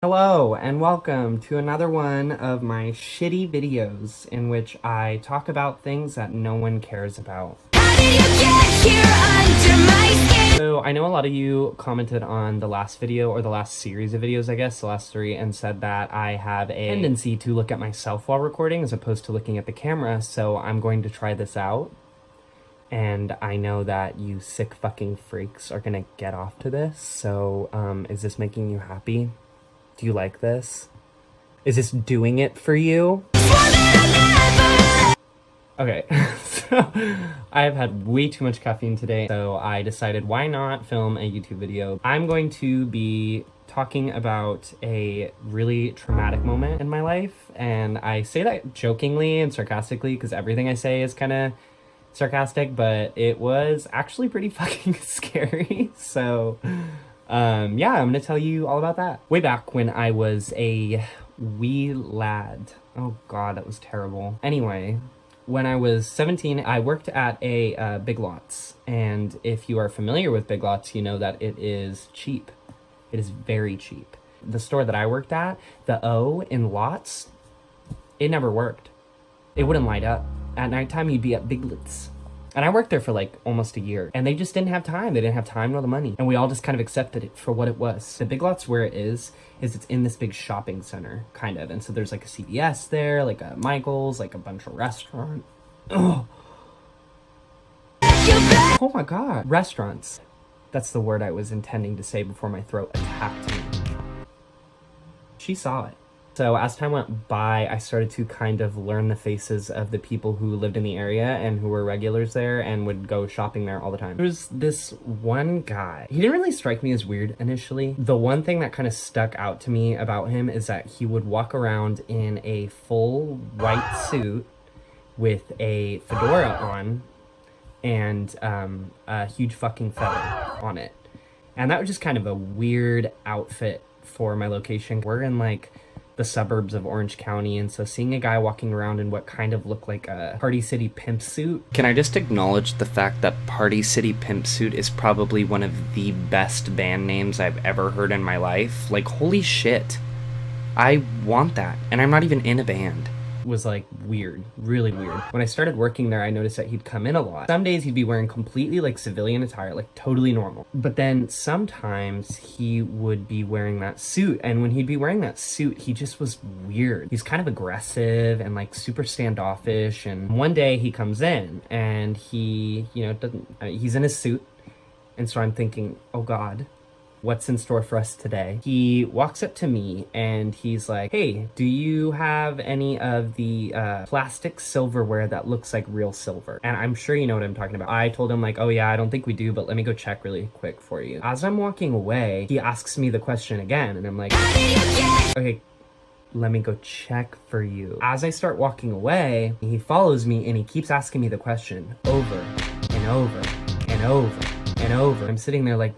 Hello and welcome to another one of my shitty videos in which I talk about things that no one cares about. How did you get here under my skin? So I know a lot of you commented on the last video, or the last series of videos, I guess, the last three, and said that I have a tendency to look at myself while recording as opposed to looking at the camera, so I'm going to try this out. And I know that you sick fucking freaks are gonna get off to this, so is this making you happy? Do you like this? Is this doing it for you? Okay, so I've had way too much caffeine today, so I decided why not film a YouTube video. I'm going to be talking about a really traumatic moment in my life, and I say that jokingly and sarcastically because everything I say is kind of sarcastic, but it was actually pretty fucking scary, so yeah, I'm gonna tell you all about that. Way back when I was a wee lad. Oh god, that was terrible. Anyway, when I was 17, I worked at a Big Lots. And if you are familiar with Big Lots, you know that it is cheap. It is very cheap. The store that I worked at, the O in Lots, it never worked. It wouldn't light up. At nighttime, you'd be at Big Lots. And I worked there for like almost a year, and they just didn't have time. They didn't have time nor the money. And we all just kind of accepted it for what it was. The Big Lots, where it is it's in this big shopping center, kind of. And so there's like a CVS there, like a Michael's, like a bunch of restaurants. Oh my god. Restaurants. That's the word I was intending to say before my throat attacked me. She saw it. So as time went by, I started to kind of learn the faces of the people who lived in the area and who were regulars there and would go shopping there all the time. There was this one guy. He didn't really strike me as weird initially. The one thing that kind of stuck out to me about him is that he would walk around in a full white suit with a fedora on and a huge fucking feather on it. And that was just kind of a weird outfit for my location. We're in like the suburbs of Orange County, and so seeing a guy walking around in what kind of looked like a Party City Pimp suit. Can I just acknowledge the fact that Party City Pimp Suit is probably one of the best band names I've ever heard in my life? Like, holy shit. I want that, and I'm not even in a band. Was like weird, really weird. When I started working there, I noticed that he'd come in a lot. Some days he'd be wearing completely like civilian attire, like totally normal. But then sometimes he would be wearing that suit, and when he'd be wearing that suit, he just was weird. He's kind of aggressive and like super standoffish. And one day he comes in and he, he's in his suit. And so I'm thinking, oh God, what's in store for us today? He walks up to me and he's like, hey, do you have any of the plastic silverware that looks like real silver? And I'm sure you know what I'm talking about. I told him like, oh yeah, I don't think we do, but let me go check really quick for you. As I'm walking away, he asks me the question again, and I'm like, okay, let me go check for you. As I start walking away, he follows me and he keeps asking me the question over and over and over and over. I'm sitting there like,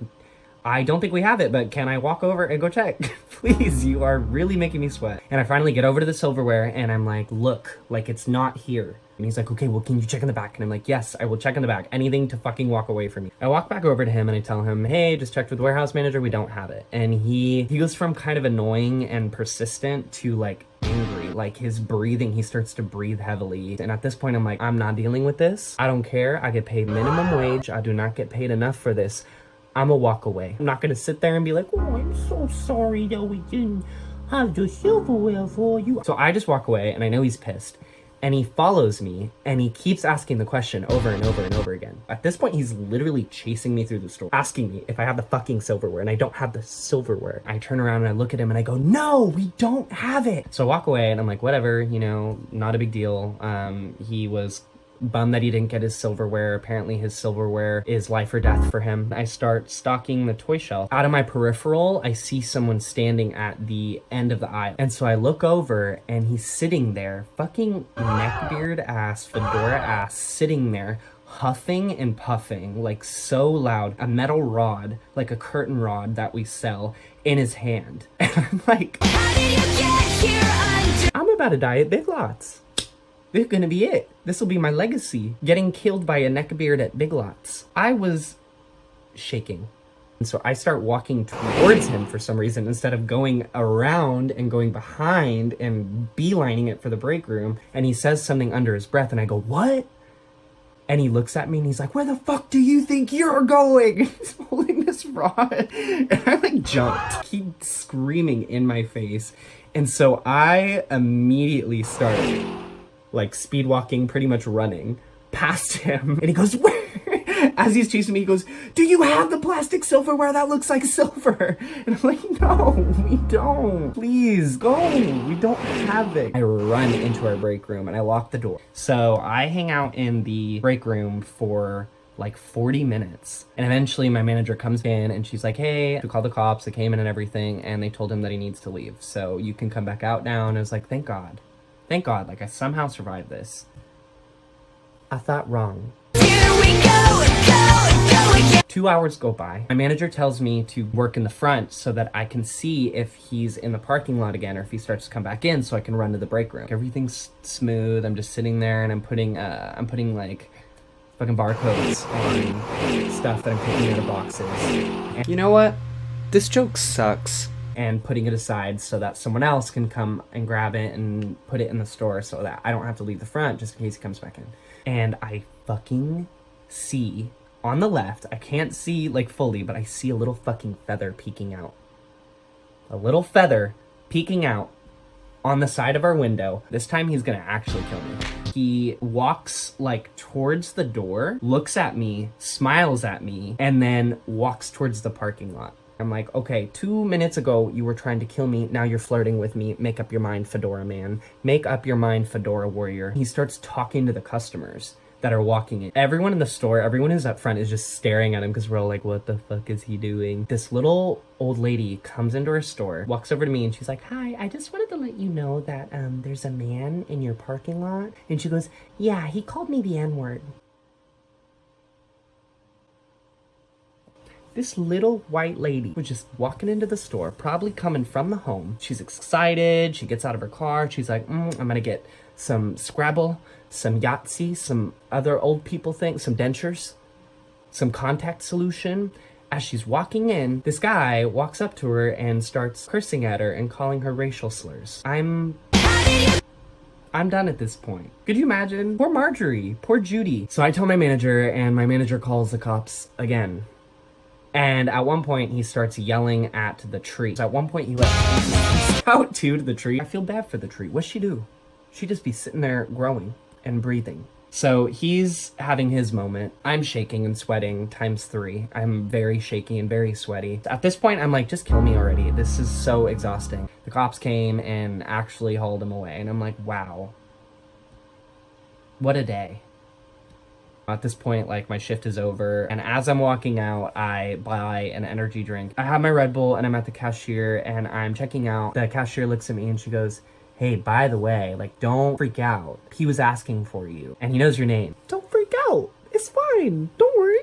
I don't think we have it, but can I walk over and go check? Please, you are really making me sweat. And I finally get over to the silverware and I'm like, look, like it's not here. And he's like, okay, well, can you check in the back? And I'm like, yes, I will check in the back. Anything to fucking walk away from me. I walk back over to him and I tell him, hey, just checked with the warehouse manager. We don't have it. And he goes from kind of annoying and persistent to like angry. Like his breathing, he starts to breathe heavily. And at this point, I'm like, I'm not dealing with this. I don't care. I get paid minimum wage. I do not get paid enough for this. I'm gonna walk away. I'm not gonna sit there and be like, oh, I'm so sorry that we didn't have the silverware for you. So I just walk away and I know he's pissed. And he follows me and he keeps asking the question over and over and over again. At this point, he's literally chasing me through the store, asking me if I have the fucking silverware, and I don't have the silverware. I turn around and I look at him and I go, no, we don't have it. So I walk away and I'm like, whatever, not a big deal. He was bummed that he didn't get his silverware. Apparently his silverware is life or death for him. I start stalking the toy shelf. Out of my peripheral, I see someone standing at the end of the aisle. And so I look over and he's sitting there, fucking neckbeard ass, fedora ass, sitting there, huffing and puffing, like so loud, a metal rod, like a curtain rod that we sell, in his hand. And I'm like, how did you get here I'm about to die at Big Lots. This is gonna be it. This will be my legacy. Getting killed by a neckbeard at Big Lots. I was shaking. And so I start walking towards him for some reason instead of going around and going behind and beelining it for the break room. And he says something under his breath and I go, what? And he looks at me and he's like, where the fuck do you think you're going? He's holding this rod. And I like jumped, keep screaming in my face. And so I immediately started like speed walking, pretty much running past him. And he goes, where? As he's chasing me, he goes, do you have the plastic silverware that looks like silver? And I'm like, no, we don't. Please go. We don't have it. I run into our break room and I lock the door. So I hang out in the break room for like 40 minutes. And eventually my manager comes in and she's like, hey, we called the cops. They came in and everything. And they told him that he needs to leave. So you can come back out now. And I was like, thank God. Thank God. Like I somehow survived this. I thought wrong. Here we go, go again. 2 hours go by. My manager tells me to work in the front so that I can see if he's in the parking lot again or if he starts to come back in so I can run to the break room. Everything's smooth. I'm just sitting there and I'm putting like fucking barcodes on stuff that I'm taking out of boxes. And you know what? This joke sucks. And putting it aside so that someone else can come and grab it and put it in the store so that I don't have to leave the front just in case he comes back in. And I fucking see on the left, I can't see like fully, but I see a little fucking feather peeking out. A little feather peeking out on the side of our window. This time he's gonna actually kill me. He walks like towards the door, looks at me, smiles at me, and then walks towards the parking lot. I'm like, okay, 2 minutes ago you were trying to kill me, now you're flirting with me. Make up your mind, Fedora man. Make up your mind, Fedora warrior. He starts talking to the customers that are walking in. Everyone in the store, everyone who's up front is just staring at him because we're all like, what the fuck is he doing? This little old lady comes into her store, walks over to me and she's like, hi, I just wanted to let you know that there's a man in your parking lot. And she goes, yeah, he called me the N-word. This little white lady was just walking into the store, probably coming from the home. She's excited. She gets out of her car. She's like, I'm gonna get some Scrabble, some Yahtzee, some other old people things, some dentures, some contact solution. As she's walking in, this guy walks up to her and starts cursing at her and calling her racial slurs. I'm done at this point. Could you imagine? Poor Marjorie, poor Judy. So I tell my manager and my manager calls the cops again. And at one point, he starts yelling at the tree. So at one point, he like out to the tree. I feel bad for the tree. What'd she do? She'd just be sitting there growing and breathing. So he's having his moment. I'm shaking and sweating times 3. I'm very shaky and very sweaty. At this point, I'm like, just kill me already. This is so exhausting. The cops came and actually hauled him away. And I'm like, wow. What a day. At this point, like, my shift is over, and as I'm walking out, I buy an energy drink. I have my Red Bull, and I'm at the cashier, and I'm checking out. The cashier looks at me, and she goes, hey, by the way, like, don't freak out. He was asking for you, and he knows your name. Don't freak out. It's fine. Don't worry.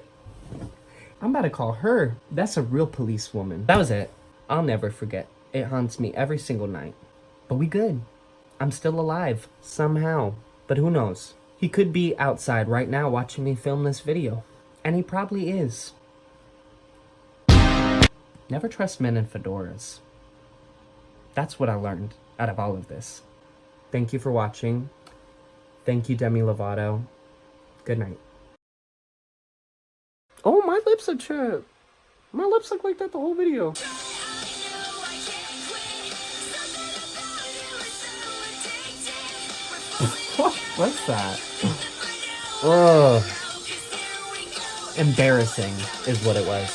I'm about to call her. That's a real policewoman. That was it. I'll never forget. It haunts me every single night. But we good. I'm still alive, somehow. But who knows? He could be outside right now watching me film this video. And he probably is. Never trust men in fedoras. That's what I learned out of all of this. Thank you for watching. Thank you, Demi Lovato. Good night. Oh, my lips are chapped. My lips look like that the whole video. What's that? Ugh. Embarrassing is what it was.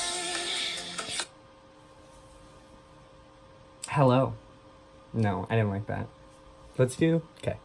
Hello. No, I didn't like that. Let's do... Okay.